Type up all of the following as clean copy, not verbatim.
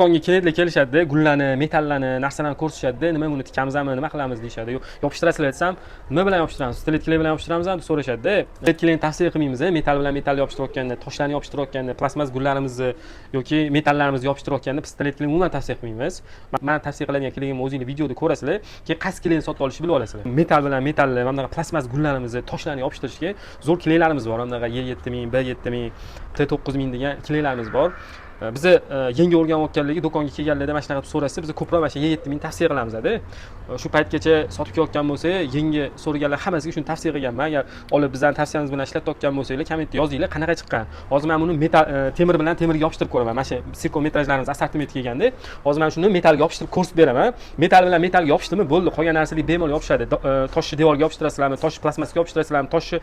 Do'konga klientlar kelishadi, gullarni, metallarni, narsalarni ko'rsatishadi. Nima buni tikamizmi, nima qilamiz deyshadi. Yopishtirasizlar desam, nima bilan yopishtiramiz? Stiletkalar bilan yopishtiramizmi deb so'rashadi. Stiletkalarni tavsiya qilmaymiz, metal bilan metal yopishtirayotganda, toshlarni yopishtirayotganda, plasmas gullarimizni yoki metallarimizni yopishtirayotganda stiletkalarni umuman tavsiya qilmaymiz. Men tavsiya qiladigan klientimni o'zingiz videoda ko'rasizlar, keyin qaysi klientni sotib olishni bilib olasizlar. Metal bilan metalni, mana bunaqa plasmas gullarimizni, toshlarni yopishtirishga zo'r klientlarimiz bor. Mana bunaqa Y7000, B7000, T9000 degan klientlarimiz bor. Bizni yangi o'rganayotganligi do'konga kelganlarda mana shunaqa deb so'rasa, biz ko'proq mana shu Y7000 tavsiya qilamiz-da. Shu paytgacha sotib kelayotgan bo'lsa, yangi so'raganlar hammasiga shuni tavsiya qilganman. Agar olib bizdan tavsiyamiz bilan ishlatayotgan bo'lsanglar, kommentda yozinglar qanaqa chiqqan. Hozir men buni metal temir bilan temirga yopishtirib ko'raman. Mana shu sirkometrajlarimiz assortimentiga kelganda, hozir men shuni metalga yopishtirib ko'rsatib beraman. Metal bilan metalga yopishdimi, bo'ldi. Qolgan narsalar bemalol yopishadi. Toshni devorga yopishtirasizlarmi, toshni plasmaska yopishtirasizlarmi, toshni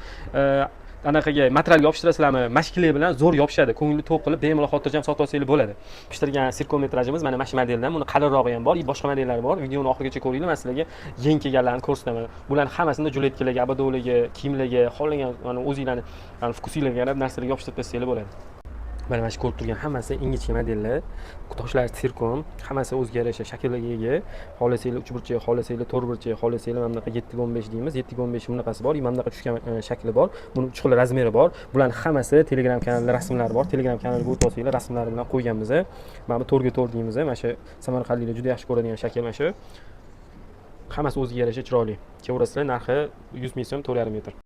anaqaga materialga yopishtirasizlarmi, mashklar bilan zo'r yopishadi. Ko'ngli to'q qilib bemalol xotirjam sotib olsanglar bo'ladi. Pishtirgan sirkometrajimiz mana shu modeldan, buni qalinrog'i ham bor, boshqa modellari bor. Videoni oxirigacha ko'ringlar, men sizlarga yangi kelganlarini ko'rsataman. Bularni hammasini juletkalarga, abadovlarga, kiyimlarga, xohlagan mana o'zingizlarni vkusingizlarga qarab narsalarga yopishtirib tashlanglar bo'ladi. Mana shu ko'rib turgan hammasi ingichka modellar, toshlari sirkon, hammasi o'ziga yarasha shakllarga ega. Xohlasanglar 3 burchak, xohlasanglar 4 burchak, xohlasanglar mana bunaqa 7x15 deymiz. 7x15 bunaqasi bor, mana bunaqa tushgan shakli bor. Buni 3 xil razmeri bor. Bularning hammasi Telegram kanalida rasmlari bor. Telegram kanaliga o'tib olsanglar, rasmlari bilan qo'yganmiz. Mana bu 4x4 deymiz. Mana shu samarqandliklar juda yaxshi ko'radigan shakl mana shu. Hammasi o'ziga yarasha chiroyli. Ko'rasizlar, narxi 100 ming so'm, 4,5 metr.